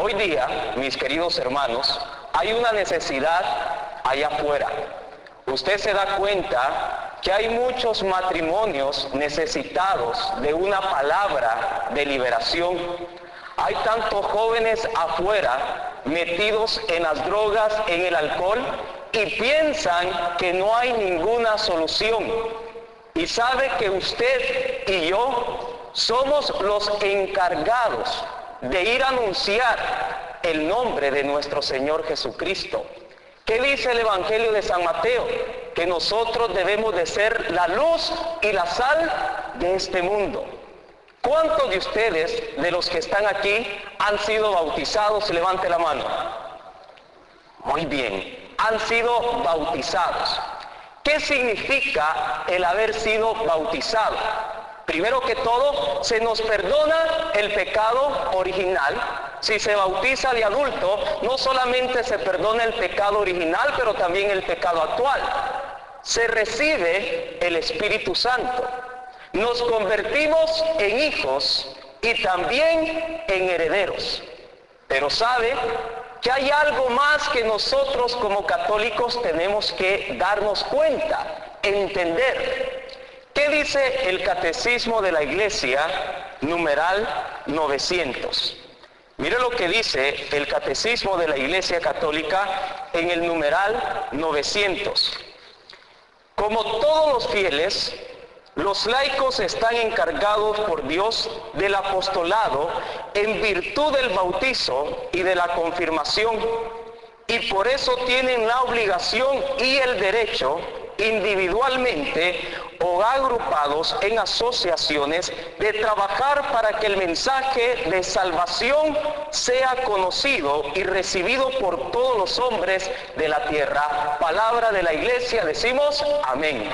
Hoy día, mis queridos hermanos, hay una necesidad allá afuera. Usted se da cuenta que hay muchos matrimonios necesitados de una palabra de liberación. Hay tantos jóvenes afuera metidos en las drogas, en el alcohol, y piensan que no hay ninguna solución. Y sabe que usted y yo somos los encargados de ir a anunciar el nombre de nuestro Señor Jesucristo. ¿Qué dice el Evangelio de San Mateo? Que nosotros debemos de ser la luz y la sal de este mundo. ¿Cuántos de ustedes, de los que están aquí, han sido bautizados? Levante la mano. Muy bien, han sido bautizados. ¿Qué significa el haber sido bautizado? Primero que todo, se nos perdona el pecado original. Si se bautiza de adulto, no solamente se perdona el pecado original, pero también el pecado actual. Se recibe el Espíritu Santo. Nos convertimos en hijos y también en herederos. Pero ¿sabe que hay algo más que nosotros como católicos tenemos que darnos cuenta, entender? ¿Qué dice el Catecismo de la Iglesia, numeral 900? Mire lo que dice el Catecismo de la Iglesia Católica en el numeral 900. Como todos los fieles, los laicos están encargados por Dios del apostolado en virtud del bautizo y de la confirmación, y por eso tienen la obligación y el derecho, individualmente o agrupados en asociaciones, de trabajar para que el mensaje de salvación sea conocido y recibido por todos los hombres de la tierra. Palabra de la Iglesia, decimos amén.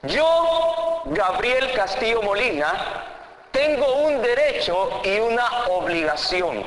Yo, Gabriel Castillo Molina, tengo un derecho y una obligación.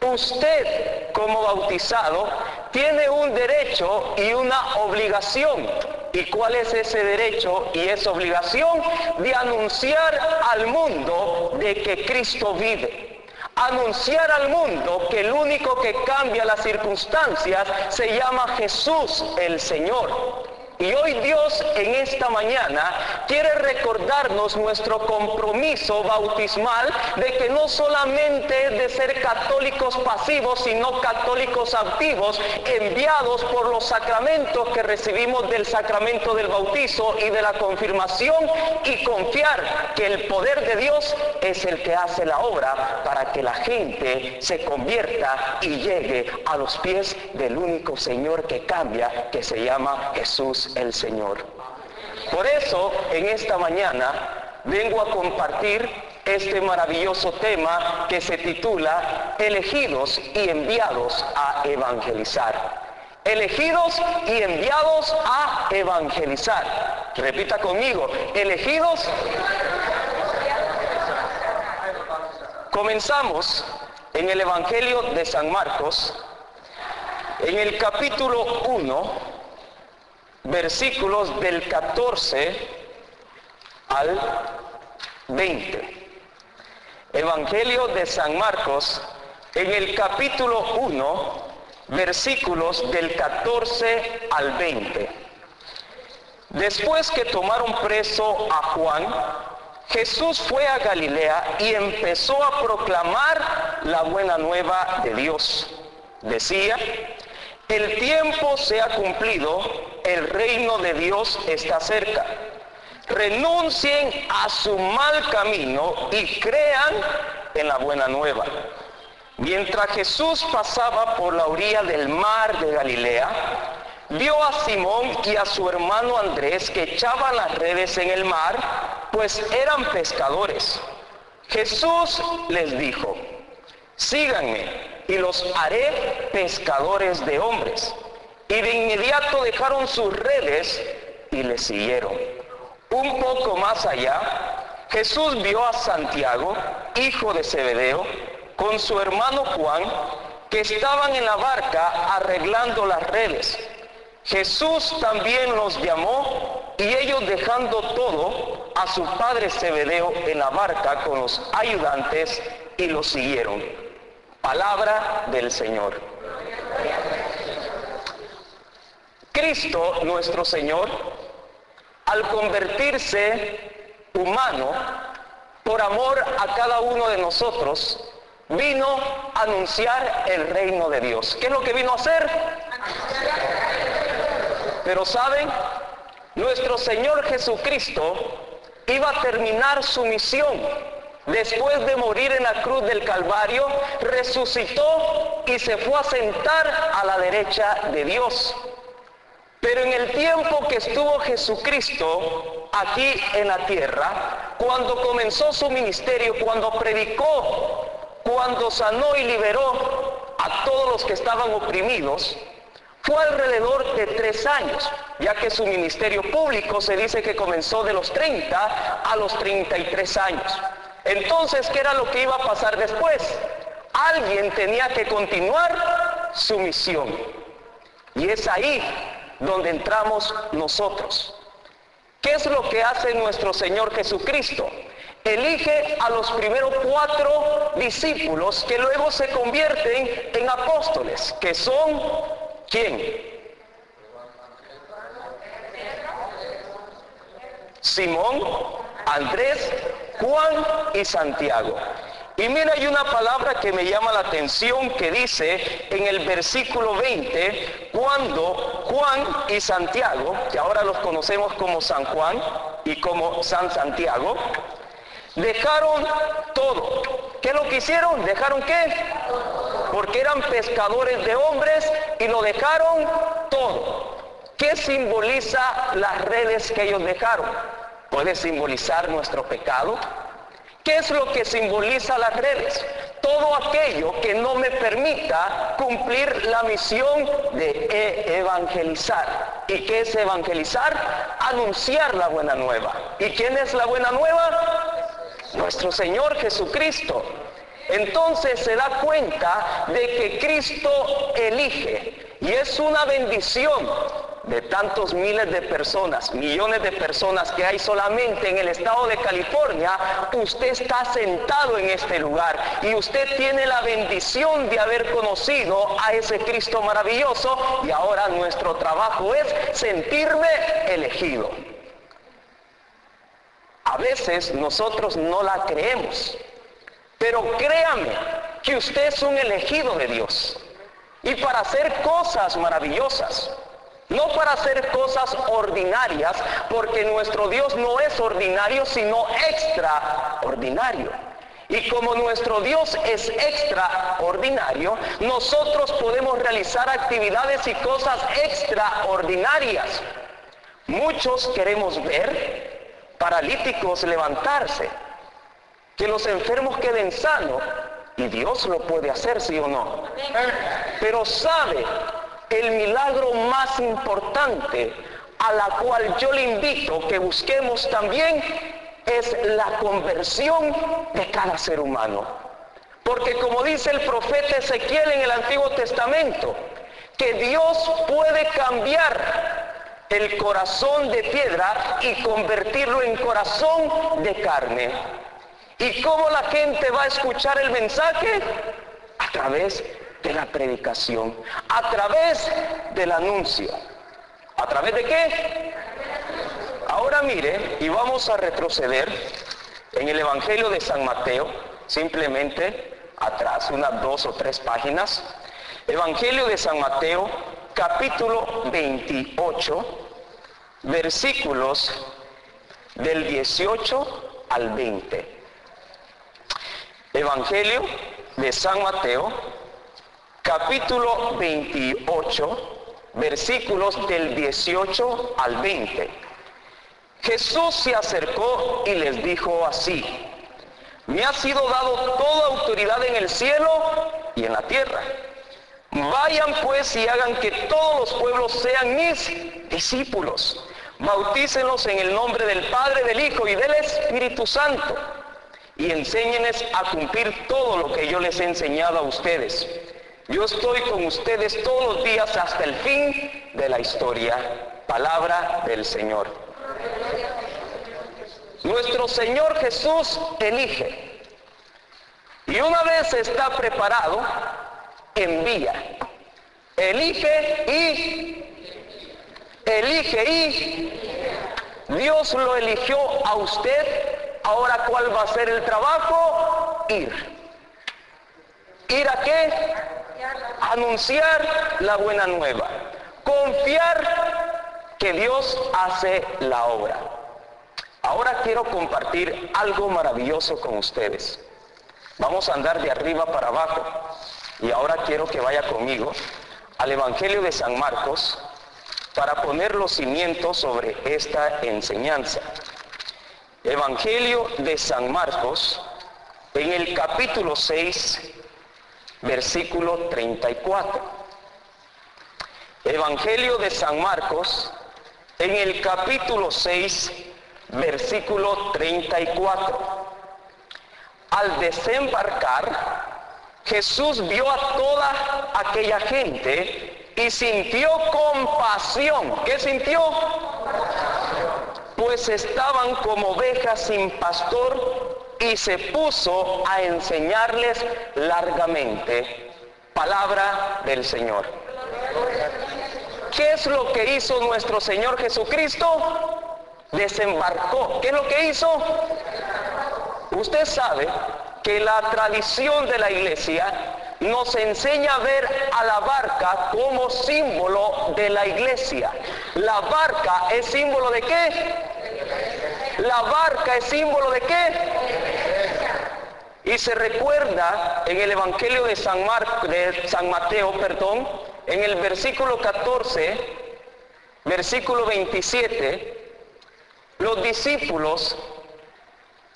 Usted, como bautizado, tiene un derecho y una obligación. ¿Y cuál es ese derecho y esa obligación? De anunciar al mundo de que Cristo vive. Anunciar al mundo que el único que cambia las circunstancias se llama Jesús el Señor. Y hoy Dios en esta mañana quiere recordarnos nuestro compromiso bautismal de que no solamente es de ser católicos pasivos, sino católicos activos, enviados por los sacramentos que recibimos del sacramento del bautizo y de la confirmación, y confiar que el poder de Dios es el que hace la obra para que la gente se convierta y llegue a los pies del único Señor que cambia, que se llama Jesús el Señor. Por eso, en esta mañana, vengo a compartir este maravilloso tema que se titula Elegidos y enviados a evangelizar. Elegidos y enviados a evangelizar. Repita conmigo, elegidos. Comenzamos en el Evangelio de San Marcos, en el capítulo 1, versículos del 14 al 20. Evangelio de San Marcos, en el capítulo 1, versículos del 14 al 20. Después que tomaron preso a Juan, Jesús fue a Galilea y empezó a proclamar la buena nueva de Dios. Decía: el tiempo se ha cumplido, el reino de Dios está cerca. Renuncien a su mal camino y crean en la buena nueva. Mientras Jesús pasaba por la orilla del mar de Galilea, vio a Simón y a su hermano Andrés que echaban las redes en el mar, pues eran pescadores. Jesús les dijo: síganme y los haré pescadores de hombres. Y de inmediato dejaron sus redes y le siguieron. Un poco más allá, Jesús vio a Santiago, hijo de Zebedeo, con su hermano Juan, que estaban en la barca arreglando las redes. Jesús también los llamó, y ellos, dejando todo, a su padre Zebedeo en la barca con los ayudantes, y los siguieron. Palabra del Señor. Cristo, nuestro Señor, al convertirse humano, por amor a cada uno de nosotros, vino a anunciar el reino de Dios. ¿Qué es lo que vino a hacer? Pero ¿saben? Nuestro Señor Jesucristo iba a terminar su misión. Después de morir en la cruz del Calvario, resucitó y se fue a sentar a la derecha de Dios. Pero en el tiempo que estuvo Jesucristo aquí en la tierra, cuando comenzó su ministerio, cuando predicó, cuando sanó y liberó a todos los que estaban oprimidos, fue alrededor de 3 años, ya que su ministerio público se dice que comenzó de los 30 a los 33 años. Entonces, ¿qué era lo que iba a pasar después? Alguien tenía que continuar su misión. Y es ahí donde entramos nosotros. ¿Qué es lo que hace nuestro Señor Jesucristo? Elige a los primeros 4 discípulos que luego se convierten en apóstoles, que son, ¿quién? Simón, Andrés, Juan y Santiago. Y mira, hay una palabra que me llama la atención que dice en el versículo 20, cuando Juan y Santiago, que ahora los conocemos como San Juan y como San Santiago, dejaron todo. ¿Qué es lo que hicieron? ¿Dejaron qué? Porque eran pescadores de hombres y lo dejaron todo. ¿Qué simboliza las redes que ellos dejaron? Puede simbolizar nuestro pecado. ¿Qué es lo que simboliza las redes? Todo aquello que no me permita cumplir la misión de evangelizar. ¿Y qué es evangelizar? Anunciar la buena nueva. ¿Y quién es la buena nueva? Nuestro Señor Jesucristo. Entonces se da cuenta de que Cristo elige, y es una bendición de tantos miles de personas, millones de personas que hay solamente en el estado de California. Usted está sentado en este lugar y usted tiene la bendición de haber conocido a ese Cristo maravilloso, y ahora nuestro trabajo es sentirme elegido. A veces nosotros no la creemos, pero créame que usted es un elegido de Dios, y para hacer cosas maravillosas, no para hacer cosas ordinarias, porque nuestro Dios no es ordinario, sino extraordinario. Y como nuestro Dios es extraordinario, nosotros podemos realizar actividades y cosas extraordinarias. Muchos queremos ver paralíticos levantarse, que los enfermos queden sanos, y Dios lo puede hacer, ¿sí o no? Pero ¿sabe? El milagro más importante a la cual yo le invito que busquemos también es la conversión de cada ser humano. Porque como dice el profeta Ezequiel en el Antiguo Testamento, que Dios puede cambiar el corazón de piedra y convertirlo en corazón de carne. ¿Y cómo la gente va a escuchar el mensaje? A través de la predicación, a través del anuncio. ¿A través de qué? Ahora mire, y vamos a retroceder en el Evangelio de San Mateo, simplemente atrás, unas 2 o 3 páginas. Evangelio de San Mateo, capítulo 28, versículos del 18 al 20. Evangelio de San Mateo, capítulo 28, versículos del 18 al 20. Jesús se acercó y les dijo así: me ha sido dado toda autoridad en el cielo y en la tierra. Vayan pues y hagan que todos los pueblos sean mis discípulos. Bautícenlos en el nombre del Padre, del Hijo y del Espíritu Santo, y enséñenles a cumplir todo lo que yo les he enseñado a ustedes. Yo estoy con ustedes todos los días hasta el fin de la historia. Palabra del Señor. Nuestro Señor Jesús elige. Y Y una vez está preparado, envía. Elige y Dios lo eligió a usted. Ahora, ¿cuál va a ser el trabajo? Ir. ¿Ir a qué? Anunciar la buena nueva. Confiar que Dios hace la obra. Ahora quiero compartir algo maravilloso con ustedes. Vamos a andar de arriba para abajo. Y ahora quiero que vaya conmigo al Evangelio de San Marcos para poner los cimientos sobre esta enseñanza. Evangelio de San Marcos, en el capítulo 6, versículo 34. Evangelio de San Marcos, en el capítulo 6, versículo 34. Al desembarcar, Jesús vio a toda aquella gente y sintió compasión. ¿Qué sintió? Pues estaban como ovejas sin pastor, y se puso a enseñarles largamente. Palabra del Señor. ¿Qué es lo que hizo nuestro Señor Jesucristo? Desembarcó. ¿Qué es lo que hizo? Usted sabe que la tradición de la iglesia nos enseña a ver a la barca como símbolo de la iglesia. ¿La barca es símbolo de qué? ¿La barca es símbolo de qué? Y se recuerda en el Evangelio de San Mateo, en el versículo 14, versículo 27, los discípulos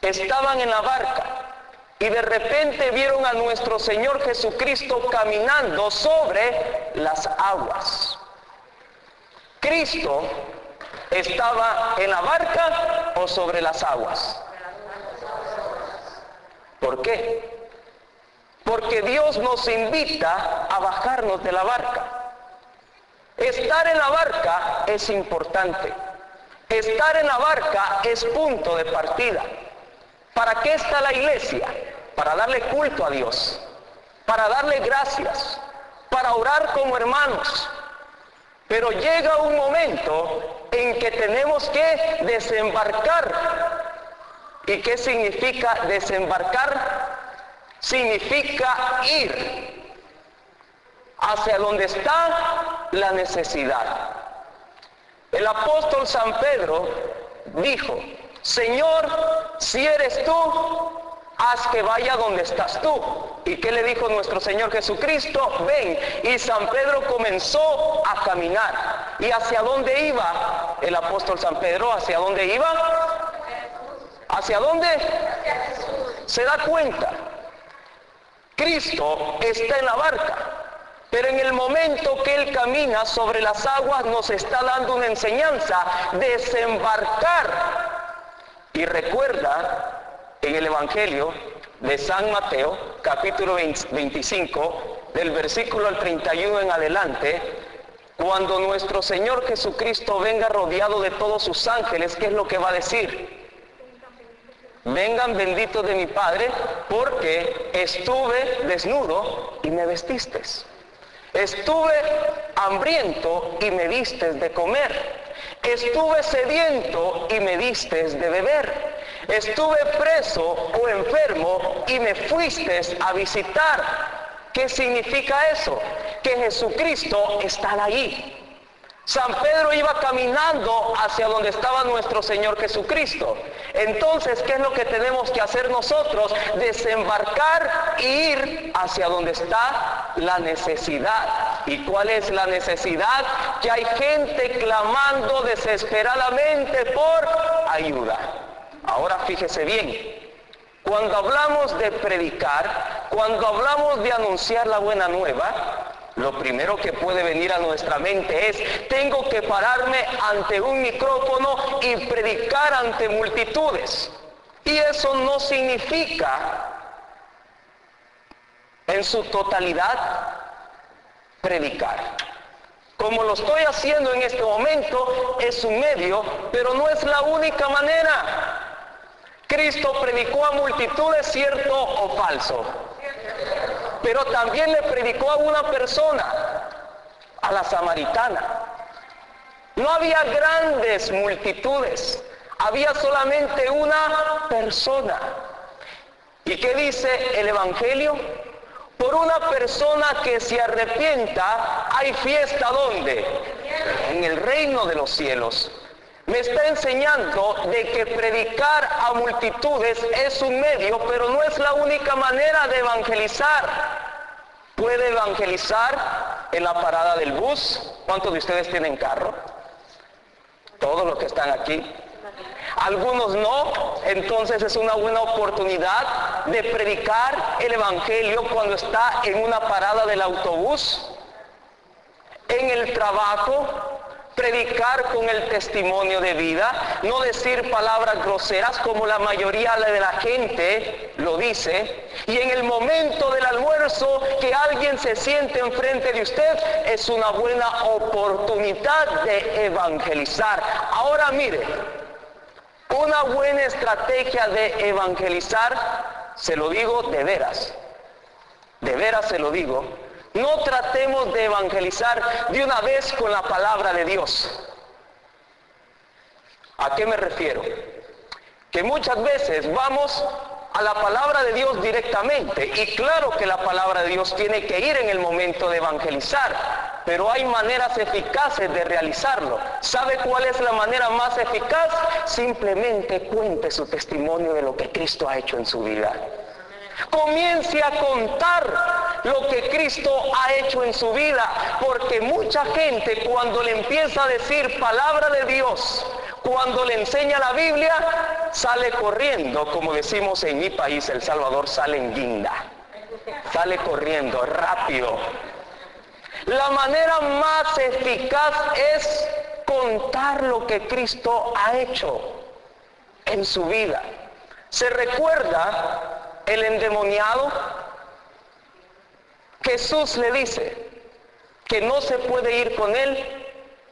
estaban en la barca y de repente vieron a nuestro Señor Jesucristo caminando sobre las aguas. ¿Cristo estaba en la barca o sobre las aguas? ¿Por qué? Porque Dios nos invita a bajarnos de la barca. Estar en la barca es importante. Estar en la barca es punto de partida. ¿Para qué está la iglesia? Para darle culto a Dios, para darle gracias, para orar como hermanos. Pero llega un momento en que tenemos que desembarcar. ¿Y qué significa desembarcar? Significa ir hacia donde está la necesidad. El apóstol San Pedro dijo: Señor, si eres tú, haz que vaya donde estás tú. ¿Y qué le dijo nuestro Señor Jesucristo? Ven. Y San Pedro comenzó a caminar. ¿Y hacia dónde iba el apóstol San Pedro? ¿Hacia dónde iba? ¿Hacia dónde? ¿Se da cuenta? Cristo está en la barca, pero en el momento que Él camina sobre las aguas nos está dando una enseñanza: desembarcar. Y recuerda en el Evangelio de San Mateo, capítulo 25, del versículo al 31 en adelante, cuando nuestro Señor Jesucristo venga rodeado de todos sus ángeles, ¿qué es lo que va a decir? Vengan benditos de mi Padre, porque estuve desnudo y me vestisteis. Estuve hambriento y me distes de comer. Estuve sediento y me distes de beber. Estuve preso o enfermo y me fuistes a visitar. ¿Qué significa eso? Que Jesucristo está ahí. San Pedro iba caminando hacia donde estaba nuestro Señor Jesucristo. Entonces, ¿qué es lo que tenemos que hacer nosotros? Desembarcar e ir hacia donde está la necesidad. ¿Y cuál es la necesidad? Que hay gente clamando desesperadamente por ayuda. Ahora fíjese bien, cuando hablamos de predicar, cuando hablamos de anunciar la buena nueva, lo primero que puede venir a nuestra mente es: tengo que pararme ante un micrófono y predicar ante multitudes. Y eso no significa en su totalidad predicar. Como lo estoy haciendo en este momento, es un medio, pero no es la única manera. Cristo predicó a multitudes, ¿cierto o falso? pero también le predicó a una persona, a la samaritana. No había grandes multitudes, había solamente una persona. ¿Y qué dice el Evangelio? Por una persona que se arrepienta, hay fiesta, ¿dónde? En el reino de los cielos. Me está enseñando de que predicar a multitudes es un medio, pero no es la única manera de evangelizar. Puede evangelizar en la parada del bus. ¿Cuántos de ustedes tienen carro? Todos los que están aquí. Algunos no, entonces es una buena oportunidad de predicar el Evangelio cuando está en una parada del autobús, en el trabajo, predicar con el testimonio de vida, no decir palabras groseras como la mayoría de la gente lo dice, y en el momento del almuerzo que alguien se siente enfrente de usted, es una buena oportunidad de evangelizar. Ahora mire, una buena estrategia de evangelizar, se lo digo de veras se lo digo, no tratemos de evangelizar de una vez con la palabra de Dios. ¿A qué me refiero? Que muchas veces vamos a la palabra de Dios directamente, y claro que la palabra de Dios tiene que ir en el momento de evangelizar, pero hay maneras eficaces de realizarlo. ¿Sabe cuál es la manera más eficaz? Simplemente cuente su testimonio de lo que Cristo ha hecho en su vida. Comience a contar lo que Cristo ha hecho en su vida, porque mucha gente cuando le empieza a decir palabra de Dios, cuando le enseña la Biblia, sale corriendo, como decimos en mi país, El Salvador, sale en guinda, sale corriendo rápido. La manera más eficaz es contar lo que Cristo ha hecho en su vida. ¿Se recuerda el endemoniado? Jesús le dice que no se puede ir con él,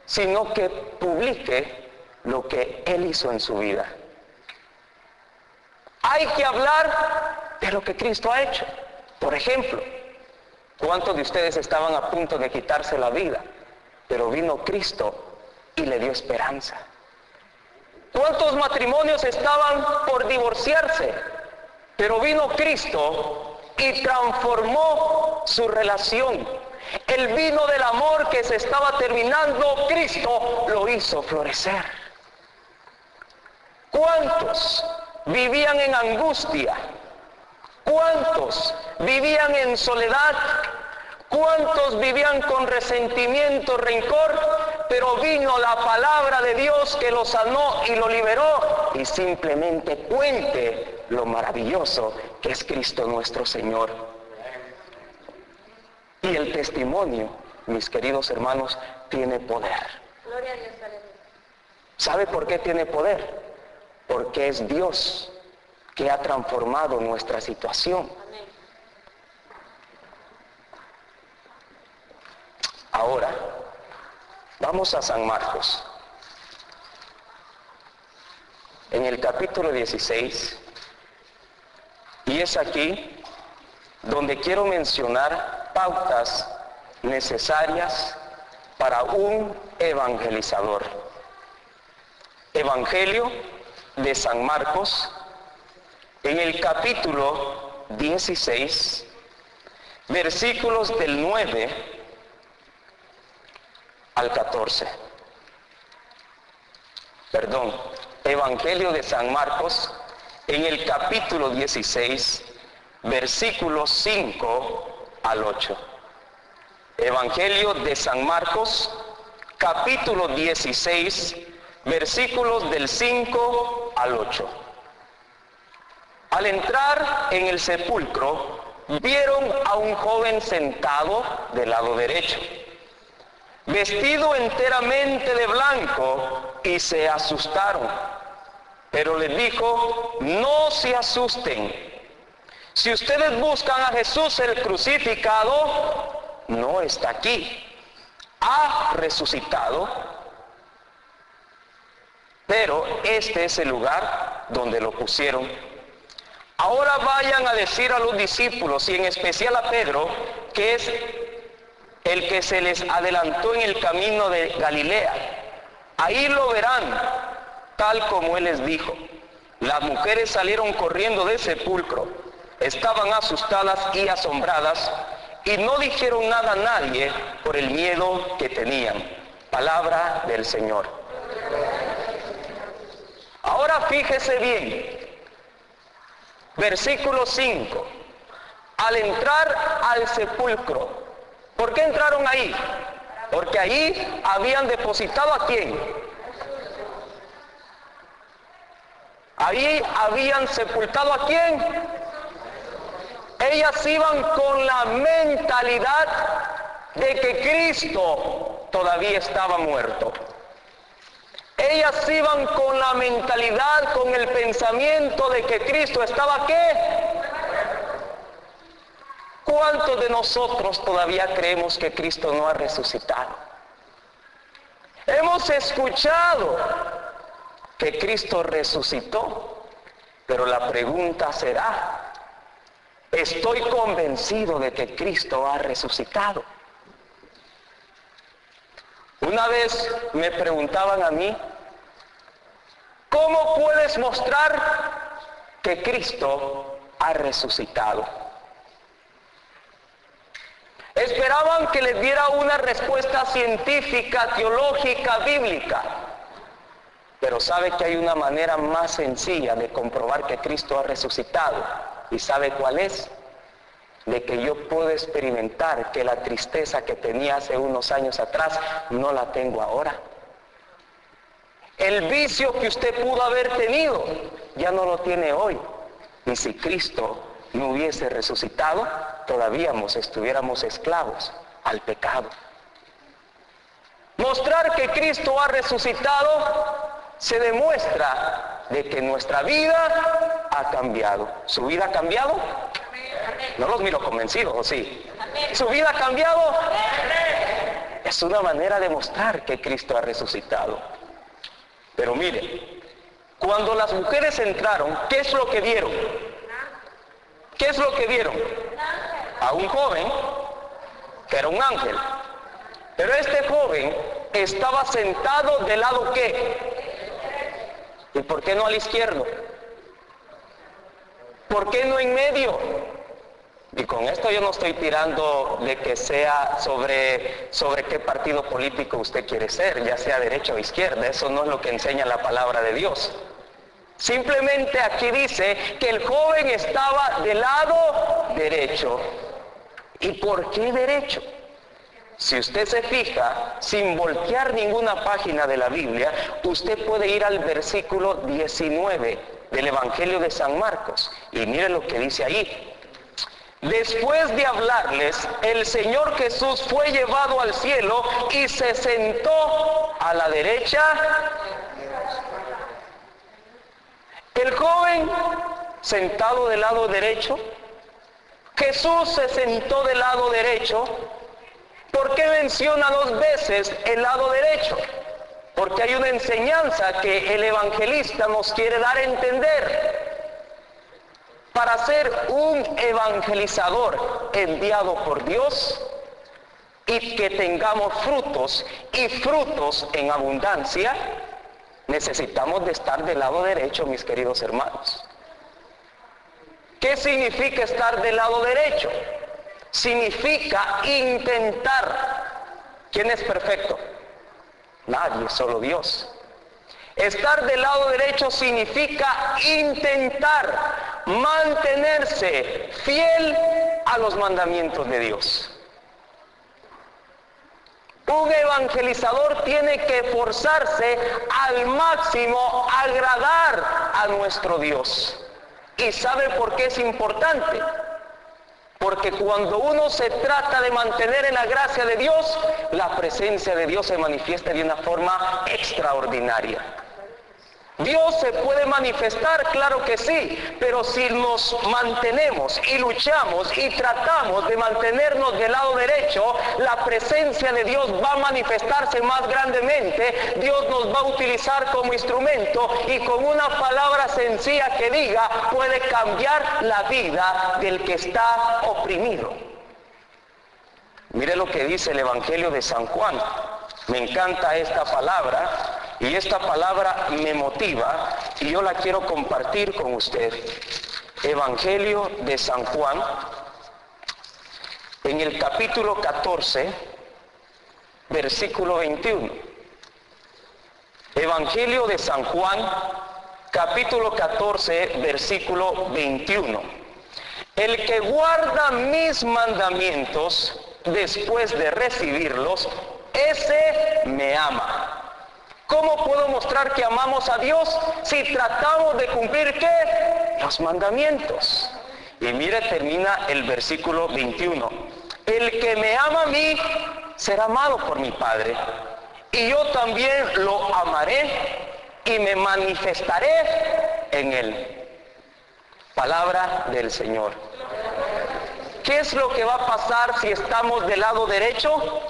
sino que publique lo que él hizo en su vida. Hay que hablar de lo que Cristo ha hecho. Por ejemplo, ¿cuántos de ustedes estaban a punto de quitarse la vida, pero vino Cristo y le dio esperanza? ¿Cuántos matrimonios estaban por divorciarse, pero vino Cristo y transformó su relación? El vino del amor que se estaba terminando, Cristo lo hizo florecer. ¿Cuántos vivían en angustia? ¿Cuántos vivían en soledad? ¿Cuántos vivían con resentimiento, rencor? Pero vino la palabra de Dios que lo sanó y lo liberó. Y simplemente cuente lo maravilloso que es Cristo nuestro Señor. Y el testimonio, mis queridos hermanos, tiene poder. Gloria a Dios, aleluya. ¿Sabe por qué tiene poder? Porque es Dios que ha transformado nuestra situación. Amén. Ahora, vamos a San Marcos. En el capítulo 16, y es aquí donde quiero mencionar pautas necesarias para un evangelizador. Evangelio de San Marcos, en el capítulo 16, versículos del 9 al 14. Perdón, Evangelio de San Marcos, en el capítulo 16, versículos 5 al 8. Evangelio de San Marcos, capítulo 16, versículos del 5 al 8. Al entrar en el sepulcro, vieron a un joven sentado del lado derecho, vestido enteramente de blanco, y se asustaron. Pero les dijo: no se asusten. Si ustedes buscan a Jesús el crucificado, no está aquí. Ha resucitado. Pero este es el lugar donde lo pusieron. Ahora vayan a decir a los discípulos, y en especial a Pedro, que es el que se les adelantó en el camino de Galilea. Ahí lo verán, tal como él les dijo. Las mujeres salieron corriendo del sepulcro, estaban asustadas y asombradas, y no dijeron nada a nadie por el miedo que tenían. Palabra del Señor. Ahora fíjese bien. Versículo 5. Al entrar al sepulcro. ¿Por qué entraron ahí? Porque ahí habían depositado ¿a quién? Ahí habían sepultado ¿a quién? Ellas iban con la mentalidad de que Cristo todavía estaba muerto. Ellas iban con la mentalidad, con el pensamiento de que Cristo estaba ¿qué? ¿Cuántos de nosotros todavía creemos que Cristo no ha resucitado? Hemos escuchado que Cristo resucitó, pero la pregunta será, ¿estoy convencido de que Cristo ha resucitado? Una vez me preguntaban a mí, ¿cómo puedes mostrar que Cristo ha resucitado? Esperaban que les diera una respuesta científica, teológica, bíblica. Pero sabe que hay una manera más sencilla de comprobar que Cristo ha resucitado. ¿Y sabe cuál es? De que yo puedo experimentar que la tristeza que tenía hace unos años atrás no la tengo ahora. El vicio que usted pudo haber tenido ya no lo tiene hoy. Y si Cristo no hubiese resucitado, todavía estuviéramos esclavos al pecado. Mostrar que Cristo ha resucitado se demuestra de que nuestra vida ha cambiado. ¿Su vida ha cambiado? No los miro convencidos, ¿o sí? ¿Su vida ha cambiado? Es una manera de mostrar que Cristo ha resucitado. Pero mire, cuando las mujeres entraron, ¿qué es lo que vieron? ¿Qué es lo que vieron? A un joven que era un ángel. Pero este joven estaba sentado del lado ¿qué? ¿Y por qué no al izquierdo? ¿Por qué no en medio? Y con esto yo no estoy tirando de que sea sobre qué partido político usted quiere ser, ya sea derecha o izquierda. Eso no es lo que enseña la palabra de Dios. Simplemente aquí dice que el joven estaba del lado derecho. ¿Y por qué derecho? Si usted se fija, sin voltear ninguna página de la Biblia, usted puede ir al versículo 19 del Evangelio de San Marcos. Y mire lo que dice ahí. Después de hablarles, el Señor Jesús fue llevado al cielo y se sentó a la derecha. El joven sentado del lado derecho, Jesús se sentó del lado derecho. ¿Por qué menciona 2 veces el lado derecho? Porque hay una enseñanza que el evangelista nos quiere dar a entender. Para ser un evangelizador enviado por Dios y que tengamos frutos y frutos en abundancia, necesitamos de estar del lado derecho, mis queridos hermanos. ¿Qué significa estar del lado derecho? Significa intentar. ¿Quién es perfecto? Nadie, solo Dios. Estar del lado derecho significa intentar mantenerse fiel a los mandamientos de Dios. Un evangelizador tiene que esforzarse al máximo a agradar a nuestro Dios. ¿Y sabe por qué es importante? Porque cuando uno se trata de mantener en la gracia de Dios, la presencia de Dios se manifiesta de una forma extraordinaria. Dios se puede manifestar, claro que sí, pero si nos mantenemos y luchamos y tratamos de mantenernos del lado derecho, la presencia de Dios va a manifestarse más grandemente. Dios nos va a utilizar como instrumento y con una palabra sencilla que diga puede cambiar la vida del que está oprimido. Mire lo que dice el Evangelio de San Juan. Me encanta esta palabra. Y esta palabra me motiva y yo la quiero compartir con usted. Evangelio de San Juan, en el capítulo 14, versículo 21. Evangelio de San Juan, capítulo 14, versículo 21. El que guarda mis mandamientos después de recibirlos, ese me ama. ¿Cómo puedo mostrar que amamos a Dios si tratamos de cumplir qué? Los mandamientos. Y mire, termina el versículo 21. El que me ama a mí será amado por mi Padre. Y yo también lo amaré y me manifestaré en él. Palabra del Señor. ¿Qué es lo que va a pasar si estamos del lado derecho?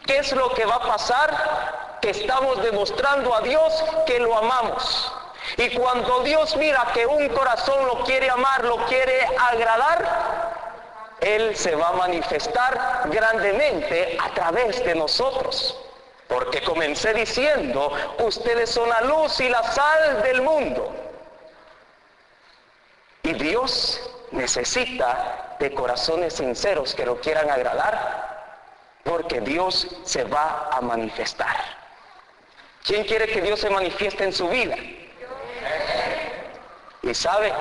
¿Qué es lo que va a pasar? Que estamos demostrando a Dios que lo amamos. Y cuando Dios mira que un corazón lo quiere amar, lo quiere agradar, Él se va a manifestar grandemente a través de nosotros. Porque comencé diciendo, ustedes son la luz y la sal del mundo. Y Dios necesita de corazones sinceros que lo quieran agradar, porque Dios se va a manifestar. ¿Quién quiere que Dios se manifieste en su vida? Y sabe,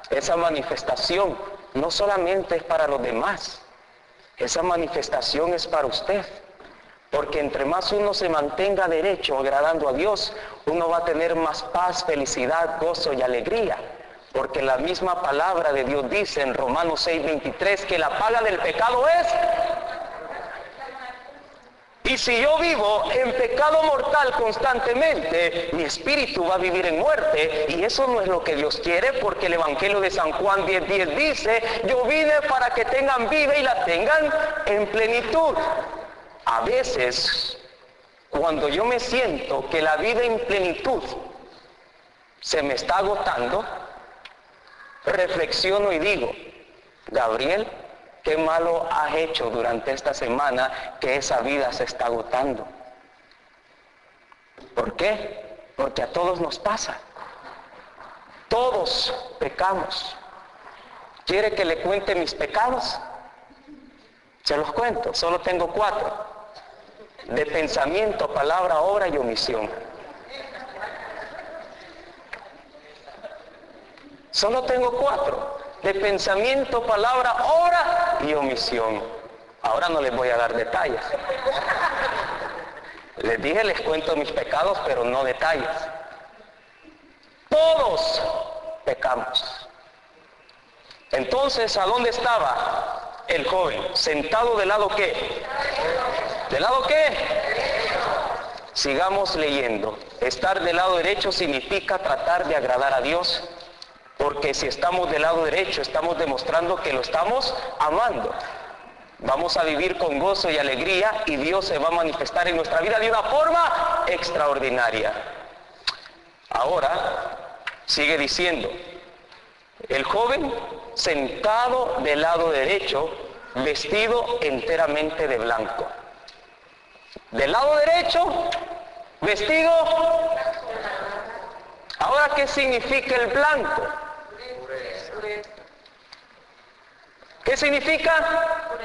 esa manifestación no solamente es para los demás, esa manifestación es para usted. Porque entre más uno se mantenga derecho agradando a Dios, uno va a tener más paz, felicidad, gozo y alegría. Porque la misma palabra de Dios dice en Romanos 6:23 que la paga del pecado es... Y si yo vivo en pecado mortal constantemente, mi espíritu va a vivir en muerte. Y eso no es lo que Dios quiere, porque el Evangelio de San Juan 10:10 dice, yo vine para que tengan vida y la tengan en plenitud. A veces, cuando yo me siento que la vida en plenitud se me está agotando, reflexiono y digo, Gabriel, qué malo has hecho durante esta semana que esa vida se está agotando. ¿Por qué? Porque a todos nos pasa. Todos pecamos. ¿Quiere que le cuente mis pecados? Se los cuento, solo tengo 4. De pensamiento, palabra, obra y omisión. Solo tengo 4. De pensamiento, palabra, obra y omisión. Ahora no les voy a dar detalles. Les dije, les cuento mis pecados, pero no detalles. Todos pecamos. Entonces, ¿a dónde estaba el joven? ¿Sentado del lado qué? ¿Del lado qué? Sigamos leyendo. Estar del lado derecho significa tratar de agradar a Dios. Porque si estamos del lado derecho, estamos demostrando que lo estamos amando. Vamos a vivir con gozo y alegría y Dios se va a manifestar en nuestra vida de una forma extraordinaria. Ahora, sigue diciendo, el joven sentado del lado derecho, vestido enteramente de blanco. Del lado derecho, vestido... Ahora, ¿qué significa el blanco? ¿Qué significa?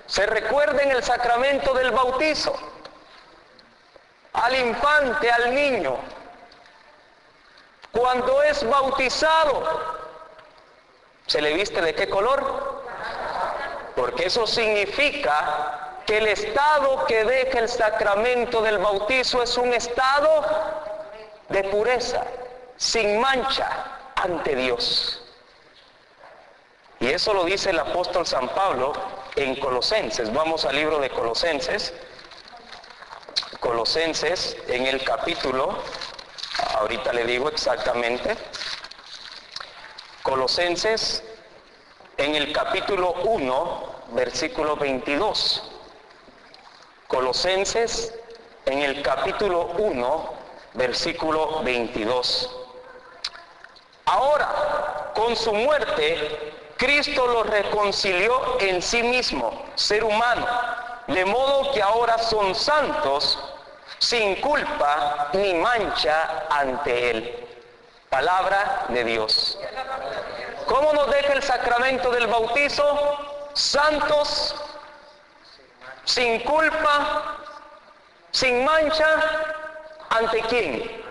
Se recuerda en el sacramento del bautizo. Al infante, al niño, cuando es bautizado, ¿se le viste de qué color? Porque eso significa que el estado que deja el sacramento del bautizo es un estado de pureza, sin mancha ante Dios. Y eso lo dice el apóstol San Pablo en Colosenses. Vamos al libro de Colosenses. Colosenses en el capítulo ahorita le digo exactamente. Colosenses en el capítulo 1, versículo 22. Colosenses en el capítulo 1, versículo 22. Ahora, con su muerte, Cristo los reconcilió en sí mismo, ser humano, de modo que ahora son santos, sin culpa ni mancha ante Él. Palabra de Dios. ¿Cómo nos deja el sacramento del bautizo? Santos, sin culpa, sin mancha, ¿ante quién?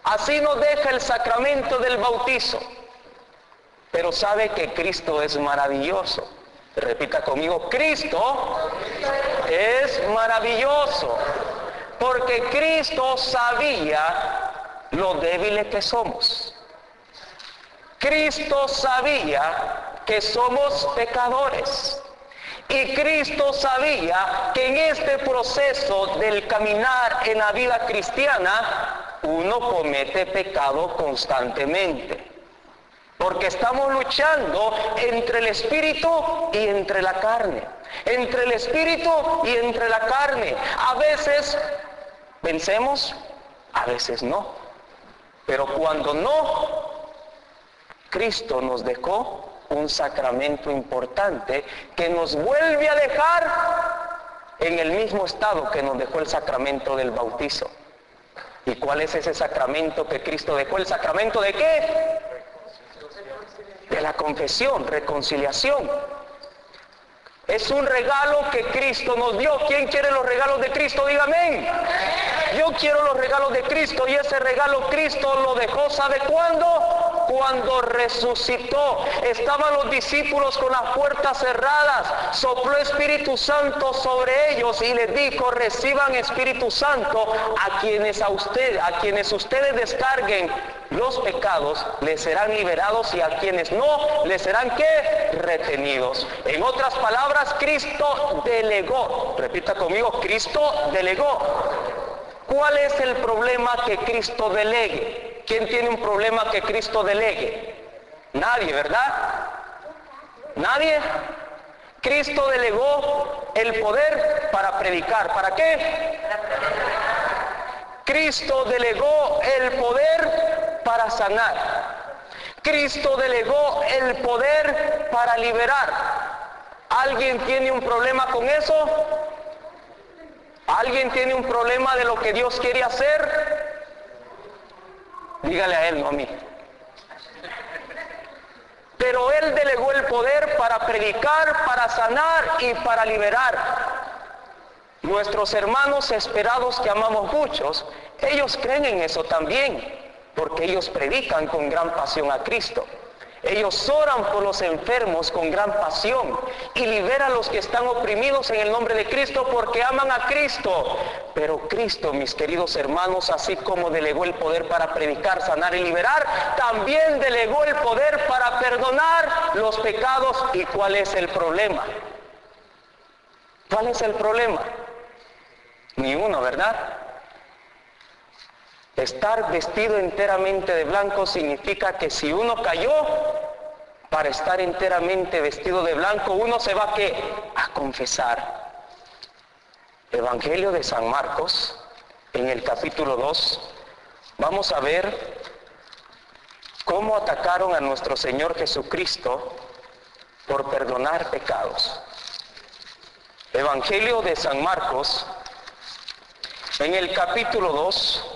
Así nos deja el sacramento del bautizo. Pero sabe que Cristo es maravilloso. Repita conmigo, Cristo es maravilloso. Porque Cristo sabía lo débiles que somos. Cristo sabía que somos pecadores. Y Cristo sabía que en este proceso del caminar en la vida cristiana, uno comete pecado constantemente. Porque estamos luchando entre el espíritu y entre la carne. Entre el espíritu y entre la carne. A veces vencemos, a veces no. Pero cuando no, Cristo nos dejó un sacramento importante que nos vuelve a dejar en el mismo estado que nos dejó el sacramento del bautizo. ¿Y cuál es ese sacramento que Cristo dejó? ¿El sacramento de qué? De la confesión, reconciliación. Es un regalo que Cristo nos dio. ¿Quién quiere los regalos de Cristo? Dígame. Yo quiero los regalos de Cristo, y ese regalo Cristo lo dejó, ¿sabe cuándo? Cuando resucitó. Estaban los discípulos con las puertas cerradas, sopló Espíritu Santo sobre ellos y les dijo: reciban Espíritu Santo. A quienes ustedes descarguen los pecados, les serán liberados, y a quienes no, les serán ¿qué? Retenidos. En otras palabras, Cristo delegó. Repita conmigo, Cristo delegó. ¿Cuál es el problema que Cristo delegue? ¿Quién tiene un problema que Cristo delegue? Nadie, ¿verdad? ¿Nadie? Cristo delegó el poder para predicar. ¿Para qué? Cristo delegó el poder para sanar. Cristo delegó el poder para liberar. ¿Alguien tiene un problema con eso? ¿Alguien tiene un problema de lo que Dios quiere hacer? Dígale a Él, no a mí. Pero Él delegó el poder para predicar, para sanar y para liberar. Nuestros hermanos esperados que amamos muchos, ellos creen en eso también, porque ellos predican con gran pasión a Cristo. Ellos oran por los enfermos con gran pasión y liberan a los que están oprimidos en el nombre de Cristo, porque aman a Cristo. Pero Cristo, mis queridos hermanos, así como delegó el poder para predicar, sanar y liberar, también delegó el poder para perdonar los pecados. ¿Y cuál es el problema? ¿Cuál es el problema? Ni uno, ¿verdad? Estar vestido enteramente de blanco significa que si uno cayó, para estar enteramente vestido de blanco, uno se va ¿qué? A confesar. Evangelio de San Marcos, en el capítulo 2, vamos a ver cómo atacaron a nuestro Señor Jesucristo por perdonar pecados. Evangelio de San Marcos, en el capítulo 2,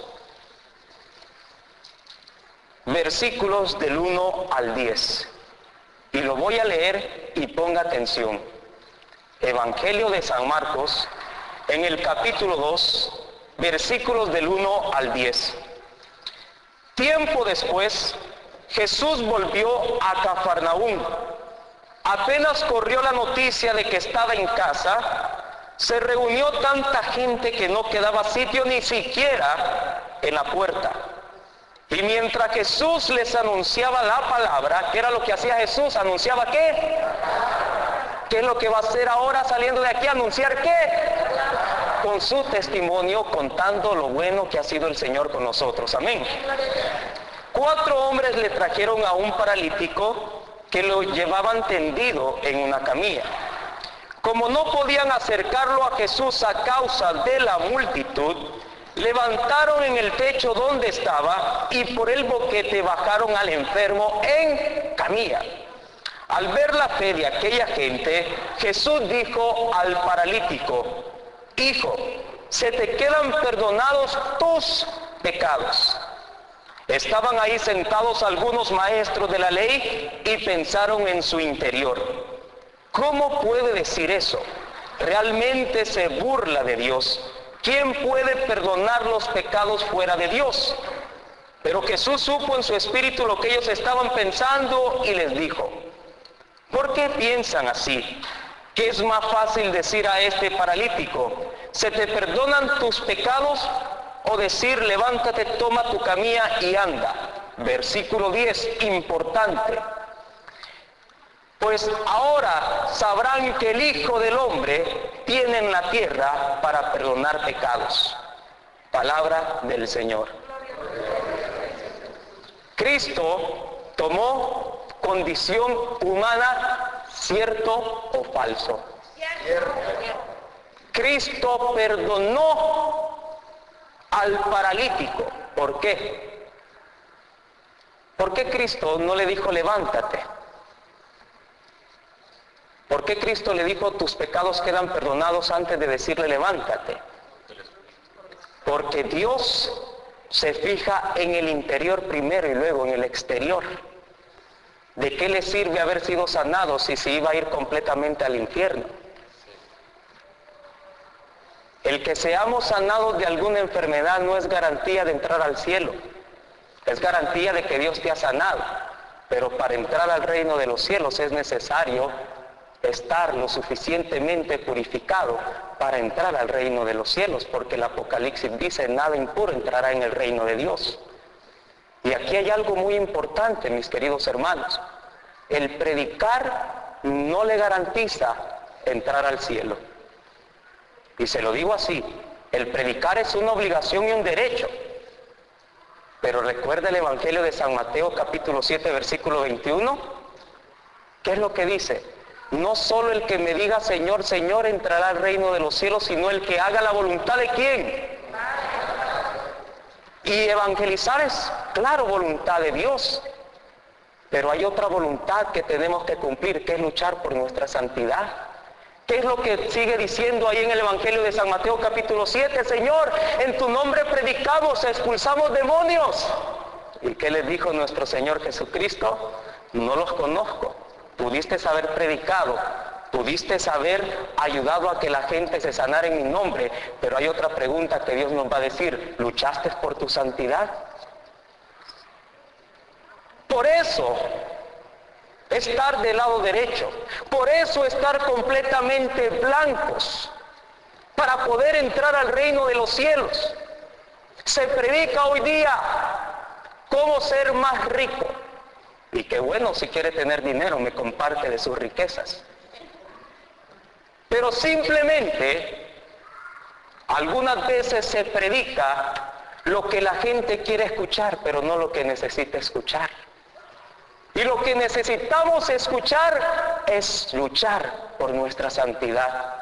versículos del 1 al 10. Y lo voy a leer y ponga atención. Evangelio de San Marcos, en el capítulo 2, versículos del 1 al 10. Tiempo después, Jesús volvió a Cafarnaúm. Apenas corrió la noticia de que estaba en casa, se reunió tanta gente que no quedaba sitio ni siquiera en la puerta. Y mientras Jesús les anunciaba la palabra, ¿qué era lo que hacía Jesús? ¿Anunciaba qué? ¿Qué es lo que va a hacer ahora saliendo de aquí? ¿Anunciar qué? con su testimonio contando lo bueno que ha sido el Señor con nosotros. Amén. 4 hombres le trajeron a un paralítico que lo llevaban tendido en una camilla. Como no podían acercarlo a Jesús a causa de la multitud, levantaron en el techo donde estaba y por el boquete bajaron al enfermo en camilla. Al ver la fe de aquella gente, Jesús dijo al paralítico: Hijo, se te quedan perdonados tus pecados. Estaban ahí sentados algunos maestros de la ley y pensaron en su interior: ¿cómo puede decir eso? Realmente se burla de Dios. ¿Quién puede perdonar los pecados fuera de Dios? Pero Jesús supo en su espíritu lo que ellos estaban pensando y les dijo: ¿por qué piensan así? ¿Qué es más fácil decir a este paralítico: ¿se te perdonan tus pecados? O decir: levántate, toma tu camilla y anda. Versículo 10, importante. Pues ahora sabrán que el Hijo del Hombre tiene en la tierra para perdonar pecados. Palabra del Señor. Cristo tomó condición humana, ¿cierto o falso? Cristo perdonó al paralítico. ¿Por qué? ¿Por qué Cristo no le dijo: levántate? ¿Por qué Cristo le dijo: tus pecados quedan perdonados, antes de decirle: levántate? Porque Dios se fija en el interior primero y luego en el exterior. ¿De qué le sirve haber sido sanado si se iba a ir completamente al infierno? El que seamos sanados de alguna enfermedad no es garantía de entrar al cielo. Es garantía de que Dios te ha sanado. Pero para entrar al reino de los cielos es necesario estar lo suficientemente purificado para entrar al reino de los cielos, porque el Apocalipsis dice: nada impuro entrará en el reino de Dios. Y aquí hay algo muy importante, mis queridos hermanos: el predicar no le garantiza entrar al cielo. Y se lo digo así: el predicar es una obligación y un derecho. Pero recuerda el Evangelio de San Mateo capítulo 7 versículo 21. ¿Qué es lo que dice? No solo el que me diga Señor, Señor entrará al reino de los cielos, sino el que haga la voluntad de ¿quién? Y evangelizar es, claro, voluntad de Dios. Pero hay otra voluntad que tenemos que cumplir, que es luchar por nuestra santidad. ¿Qué es lo que sigue diciendo ahí en el Evangelio de San Mateo capítulo 7? Señor, en tu nombre predicamos, expulsamos demonios. ¿Y qué les dijo nuestro Señor Jesucristo? No los conozco. Pudiste haber predicado, pudiste haber ayudado a que la gente se sanara en mi nombre, pero hay otra pregunta que Dios nos va a decir: ¿luchaste por tu santidad? Por eso, estar del lado derecho, por eso estar completamente blancos, para poder entrar al reino de los cielos. Se predica hoy día cómo ser más rico. Y qué bueno, si quiere tener dinero, me comparte de sus riquezas. Pero simplemente, algunas veces se predica lo que la gente quiere escuchar, pero no lo que necesita escuchar. Y lo que necesitamos escuchar es luchar por nuestra santidad.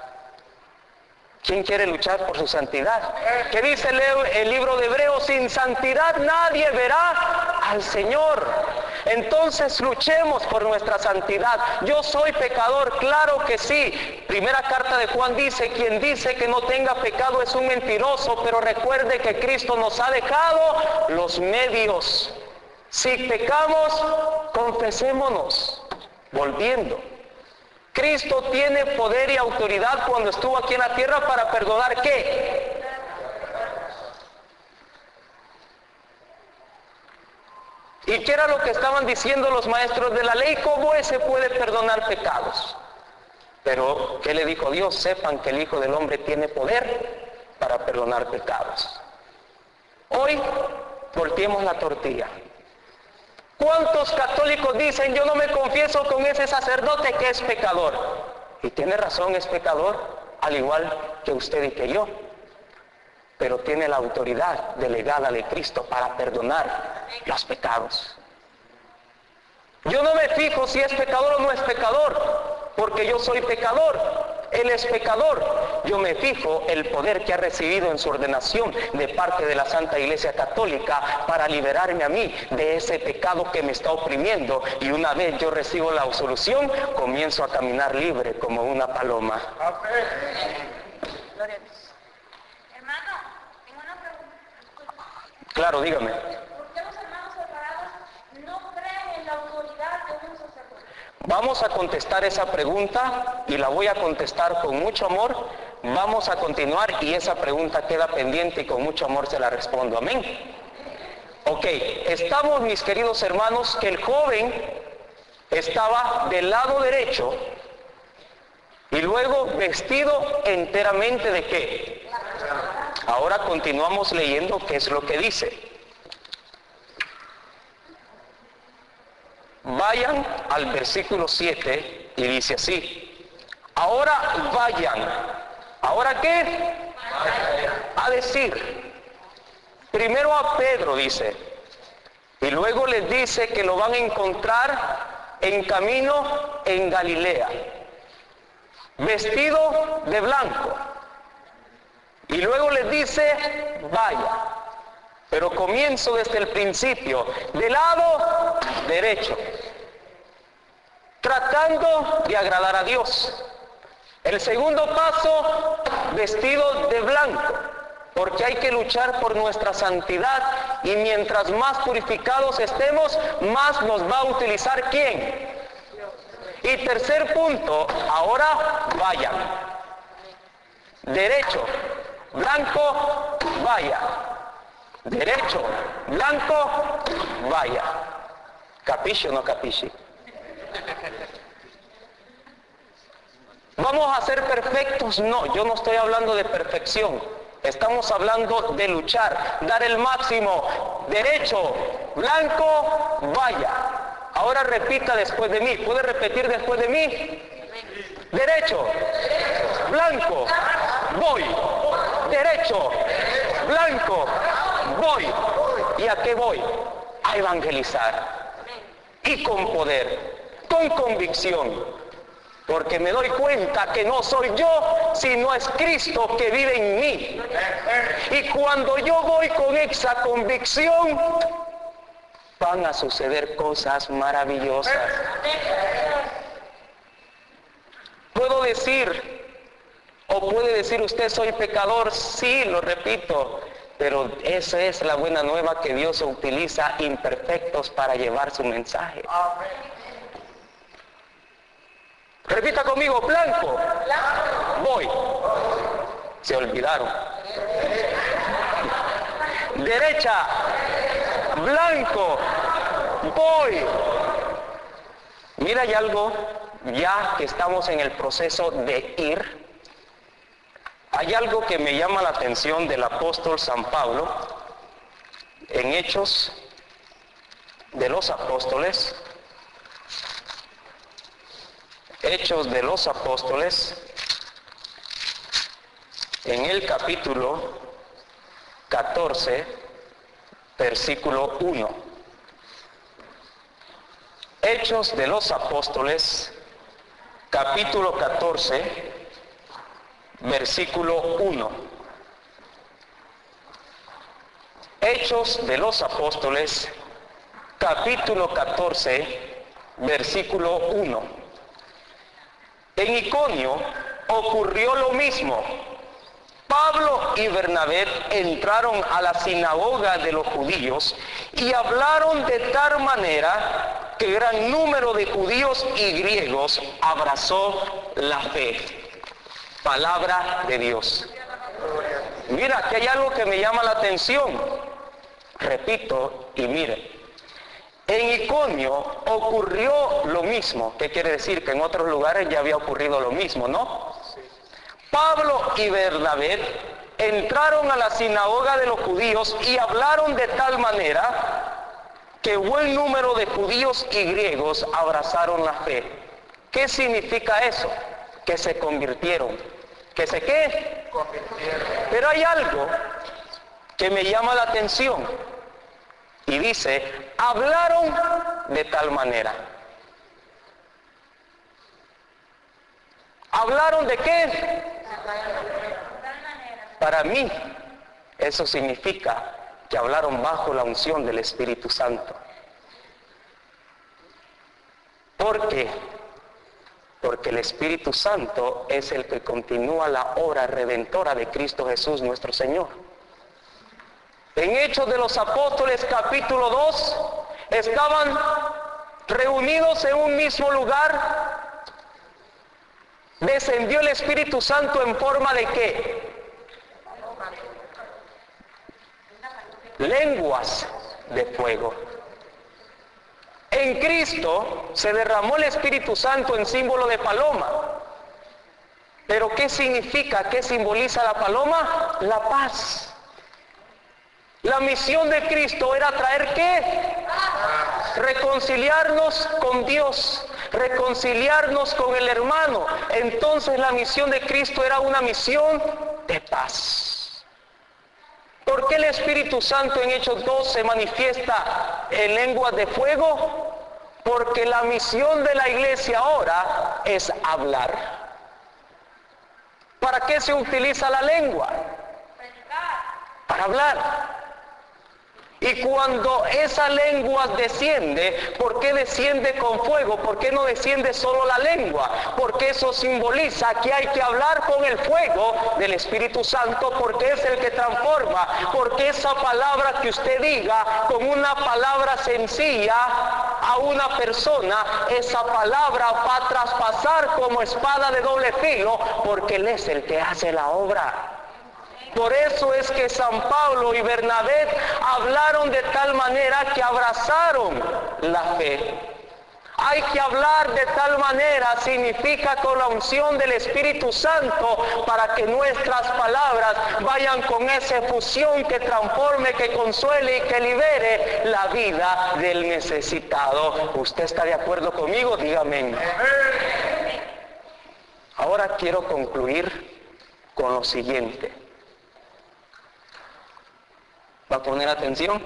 ¿Quién quiere luchar por su santidad? ¿Qué dice el libro de Hebreos? Sin santidad nadie verá al Señor. Entonces luchemos por nuestra santidad. Yo soy pecador, claro que sí. Primera carta de Juan dice: quien dice que no tenga pecado es un mentiroso, pero recuerde que Cristo nos ha dejado los medios. Si pecamos, confesémonos, volviendo. Cristo tiene poder y autoridad cuando estuvo aquí en la tierra para perdonar ¿qué? ¿Y qué era lo que estaban diciendo los maestros de la ley? ¿Cómo se puede perdonar pecados? Pero, ¿qué le dijo Dios? Sepan que el Hijo del Hombre tiene poder para perdonar pecados. Hoy, volteemos la tortilla. ¿Cuántos católicos dicen: yo no me confieso con ese sacerdote que es pecador? Y tiene razón, es pecador, al igual que usted y que yo. pero tiene la autoridad delegada de Cristo para perdonar los pecados. Yo no me fijo si es pecador o no es pecador, porque yo soy pecador, él es pecador. Yo me fijo el poder que ha recibido en su ordenación de parte de la Santa Iglesia Católica para liberarme a mí de ese pecado que me está oprimiendo, y una vez yo recibo la absolución, comienzo a caminar libre como una paloma. Gloria a Dios. Hermano, tengo una pregunta. Claro, dígame. ¿Por qué los hermanos separados no creen en la autoridad de un sacerdote? Vamos a contestar esa pregunta y la voy a contestar con mucho amor. Vamos a continuar y esa pregunta queda pendiente y con mucho amor se la respondo. Amén. Ok, estamos, mis queridos hermanos, que el joven estaba del lado derecho y luego vestido enteramente ¿de qué? Ahora continuamos leyendo qué es lo que dice. Vayan al versículo 7 y dice así: ahora vayan. ¿Ahora qué? A decir. Primero a Pedro dice, y luego les dice que lo van a encontrar en camino en Galilea, vestido de blanco. Y luego les dice, vaya. Pero comienzo desde el principio, del lado derecho, tratando de agradar a Dios. El segundo paso, vestido de blanco, porque hay que luchar por nuestra santidad, y mientras más purificados estemos, más nos va a utilizar ¿quién? Y tercer punto, ahora vayan. Derecho, blanco, vaya. Derecho, blanco, vaya. ¿Capisci o no capisci? ¿Vamos a ser perfectos? No, yo no estoy hablando de perfección. Estamos hablando de luchar, dar el máximo. Derecho, blanco, vaya. Ahora repita después de mí. ¿Puede repetir después de mí? Derecho, blanco, voy. Derecho, blanco, voy. ¿Y a qué voy? A evangelizar. Y con poder, con convicción. Porque me doy cuenta que no soy yo, sino es Cristo que vive en mí. Y cuando yo voy con esa convicción, van a suceder cosas maravillosas. Puedo decir, o puede decir usted, soy pecador. Sí, lo repito, pero esa es la buena nueva, que Dios utiliza imperfectos para llevar su mensaje. Repita conmigo, blanco, voy. Se olvidaron. Derecha, blanco, voy. Mira, hay algo, ya que estamos en el proceso de ir, hay algo que me llama la atención del apóstol San Pablo en Hechos de los Apóstoles. Hechos de los Apóstoles, en el capítulo 14, versículo 1. Hechos de los Apóstoles, capítulo 14, versículo 1. Hechos de los Apóstoles, capítulo 14, versículo 1. En Iconio ocurrió lo mismo. Pablo y Bernabé entraron a la sinagoga de los judíos y hablaron de tal manera que gran número de judíos y griegos abrazó la fe. Palabra de Dios. Mira, que hay algo que me llama la atención. Repito y mire. En Iconio ocurrió lo mismo. ¿Qué quiere decir? Que en otros lugares ya había ocurrido lo mismo, ¿no? Pablo y Bernabé entraron a la sinagoga de los judíos y hablaron de tal manera que buen número de judíos y griegos abrazaron la fe. ¿Qué significa eso? Que se convirtieron. ¿Que se qué? Pero hay algo que me llama la atención y dice, hablaron de tal manera. ¿Hablaron de qué? Para mí, eso significa que hablaron bajo la unción del Espíritu Santo. ¿Por qué? Porque el Espíritu Santo es el que continúa la obra redentora de Cristo Jesús nuestro Señor. En Hechos de los Apóstoles capítulo 2, estaban reunidos en un mismo lugar. Descendió el Espíritu Santo en forma de ¿qué? Lenguas de fuego. En Cristo se derramó el Espíritu Santo en símbolo de paloma. ¿Pero qué significa, qué simboliza la paloma? La paz. La misión de Cristo era traer ¿qué? Reconciliarnos con Dios, reconciliarnos con el hermano. Entonces la misión de Cristo era una misión de paz. ¿Por qué el Espíritu Santo en Hechos 2 se manifiesta en lenguas de fuego? Porque la misión de la iglesia ahora es hablar. ¿Para qué se utiliza la lengua? Para hablar. Y cuando esa lengua desciende, ¿por qué desciende con fuego? ¿Por qué no desciende solo la lengua? Porque eso simboliza que hay que hablar con el fuego del Espíritu Santo, porque es el que transforma. Porque esa palabra que usted diga con una palabra sencilla a una persona, esa palabra va a traspasar como espada de doble filo, porque Él es el que hace la obra. Por eso es que San Pablo y Bernabé hablaron de tal manera que abrazaron la fe. Hay que hablar de tal manera, significa con la unción del Espíritu Santo, para que nuestras palabras vayan con esa efusión que transforme, que consuele y que libere la vida del necesitado. ¿Usted está de acuerdo conmigo? Dígame. Ahora quiero concluir con lo siguiente. ¿Va a poner atención?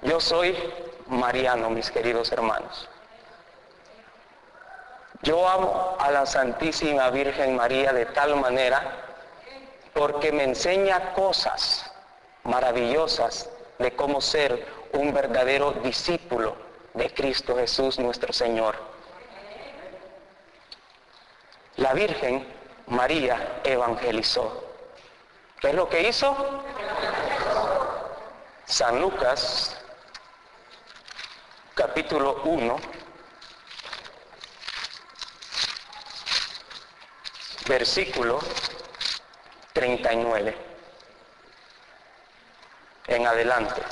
Yo soy mariano, mis queridos hermanos. Yo amo a la Santísima Virgen María de tal manera porque me enseña cosas maravillosas de cómo ser un verdadero discípulo de Cristo Jesús nuestro Señor. La Virgen María evangelizó. ¿Qué es lo que hizo? San Lucas, capítulo 1, versículo 39. En adelante.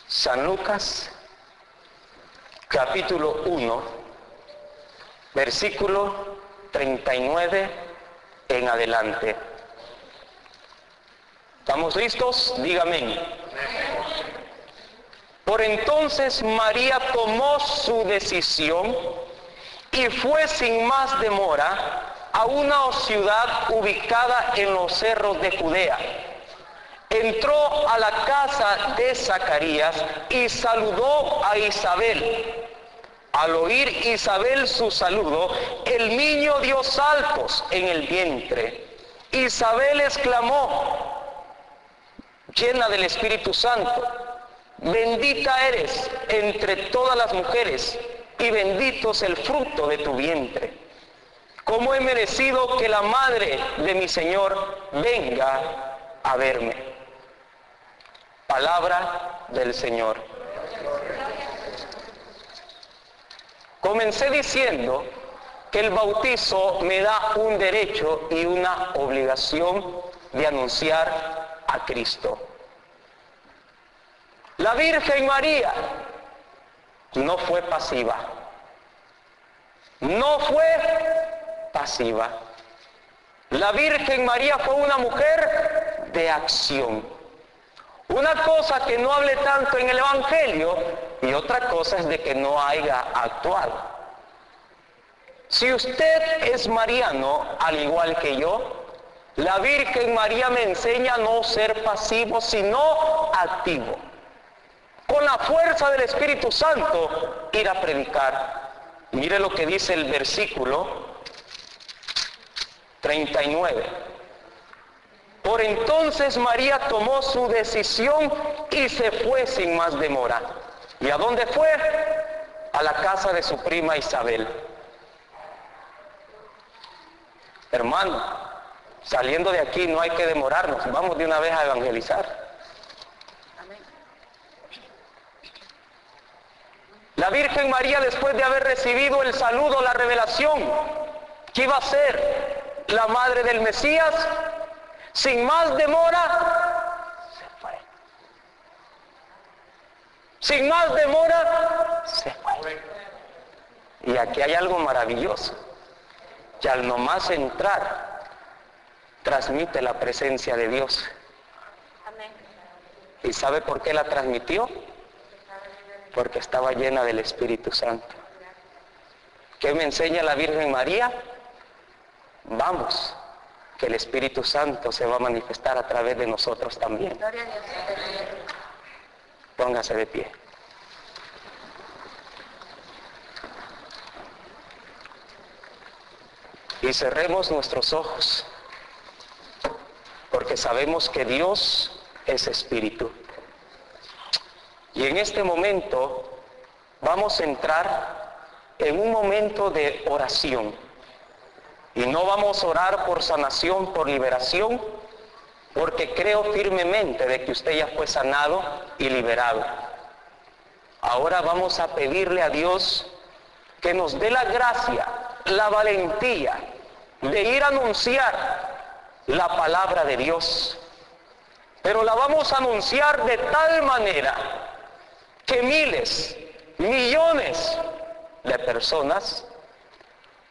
San Lucas, capítulo 1, versículo 39. En adelante. ¿Estamos listos? Dígame. Por entonces María tomó su decisión y fue sin más demora a una ciudad ubicada en los cerros de Judea. Entró a la casa de Zacarías y saludó a Isabel. Al oír Isabel su saludo, el niño dio saltos en el vientre. Isabel exclamó, llena del Espíritu Santo, bendita eres entre todas las mujeres y bendito es el fruto de tu vientre. ¿Cómo he merecido que la madre de mi Señor venga a verme? Palabra del Señor. Comencé diciendo que el bautizo me da un derecho y una obligación de anunciar a Cristo. La Virgen María no fue pasiva. No fue pasiva. La Virgen María fue una mujer de acción. Una cosa que no hable tanto en el Evangelio y otra cosa es de que no haya actuado. Si usted es mariano, al igual que yo, la Virgen María me enseña a no ser pasivo, sino activo. Con la fuerza del Espíritu Santo, ir a predicar. Mire lo que dice el versículo 39. Por entonces María tomó su decisión y se fue sin más demora. ¿Y a dónde fue? A la casa de su prima Isabel. Hermano, saliendo de aquí no hay que demorarnos, vamos de una vez a evangelizar. La Virgen María, después de haber recibido el saludo, la revelación, que iba a ser la madre del Mesías, sin más demora, se fue. Sin más demora, se fue. Y aquí hay algo maravilloso, que al nomás entrar, transmite la presencia de Dios. ¿Y sabe por qué la transmitió? Porque estaba llena del Espíritu Santo. ¿Qué me enseña la Virgen María? Vamos, que el Espíritu Santo se va a manifestar a través de nosotros también. Póngase de pie. Y cerremos nuestros ojos, porque sabemos que Dios es Espíritu. Y en este momento vamos a entrar en un momento de oración. Y no vamos a orar por sanación, por liberación, porque creo firmemente de que usted ya fue sanado y liberado. Ahora vamos a pedirle a Dios que nos dé la gracia, la valentía de ir a anunciar la palabra de Dios. Pero la vamos a anunciar de tal manera que miles, millones de personas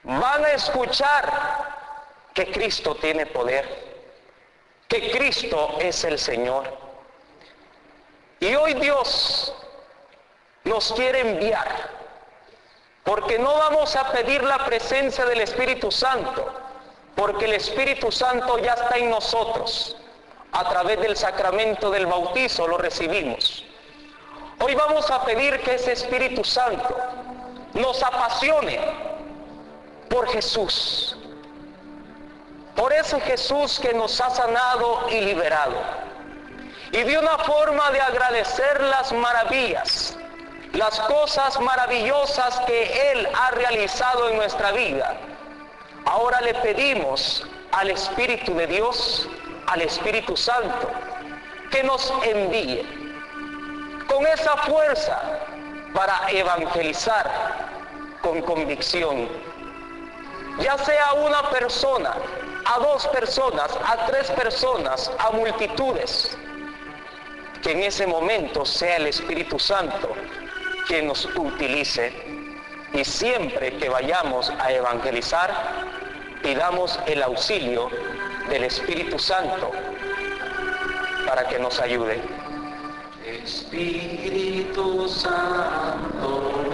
van a escuchar que Cristo tiene poder, que Cristo es el Señor. Y hoy Dios nos quiere enviar, porque no vamos a pedir la presencia del Espíritu Santo, porque el Espíritu Santo ya está en nosotros. A través del sacramento del bautizo lo recibimos. Hoy vamos a pedir que ese Espíritu Santo nos apasione por Jesús, por ese Jesús que nos ha sanado y liberado. Y de una forma de agradecer las maravillas, las cosas maravillosas que Él ha realizado en nuestra vida, ahora le pedimos al Espíritu de Dios, al Espíritu Santo, que nos envíe con esa fuerza para evangelizar con convicción, ya sea a una persona, a 2 personas, a 3 personas, a multitudes, que en ese momento sea el Espíritu Santo quien nos utilice. Y siempre que vayamos a evangelizar, pidamos el auxilio del Espíritu Santo para que nos ayude. Espíritu Santo,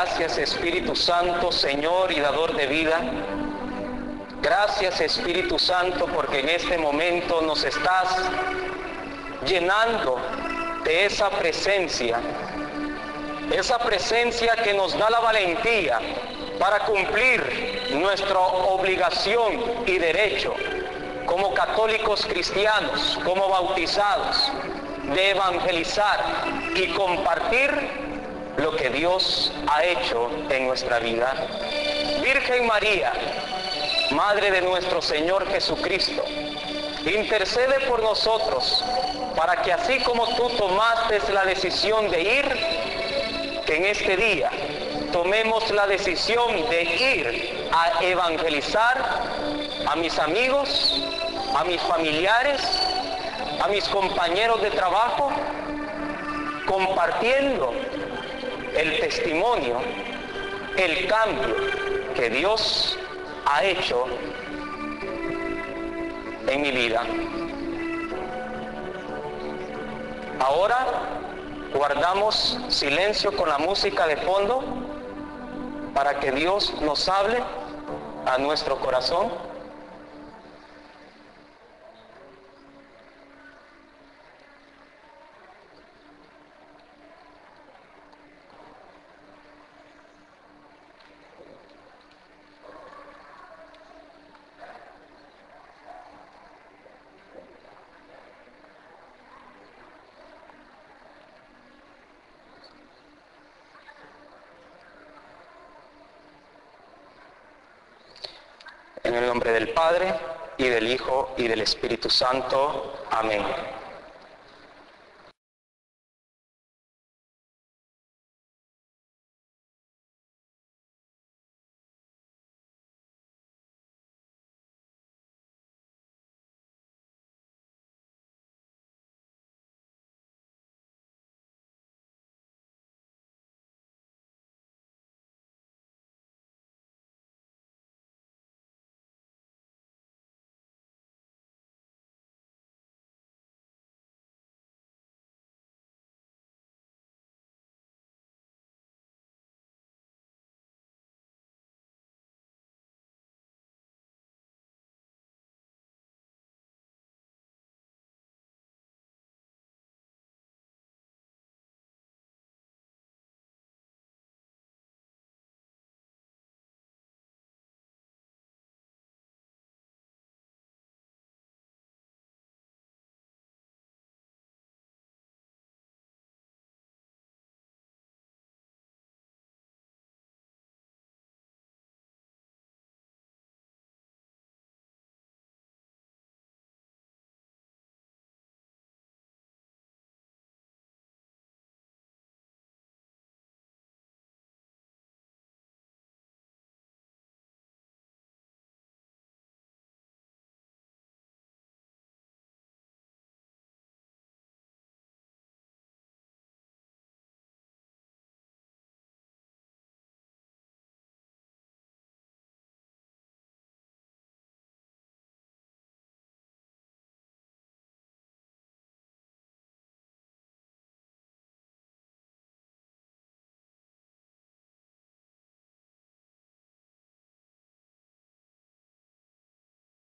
Gracias Espíritu Santo, Señor y dador de vida. Gracias Espíritu Santo porque en este momento nos estás llenando de esa presencia que nos da la valentía para cumplir nuestra obligación y derecho como católicos cristianos, como bautizados, de evangelizar y compartir lo que Dios ha hecho en nuestra vida. Virgen María, Madre de nuestro Señor Jesucristo, intercede por nosotros para que así como tú tomaste la decisión de ir, que en este día tomemos la decisión de ir a evangelizar a mis amigos, a mis familiares, a mis compañeros de trabajo, compartiendo el testimonio, el cambio que Dios ha hecho en mi vida. Ahora guardamos silencio con la música de fondo para que Dios nos hable a nuestro corazón. En el nombre del Padre, y del Hijo, y del Espíritu Santo. Amén.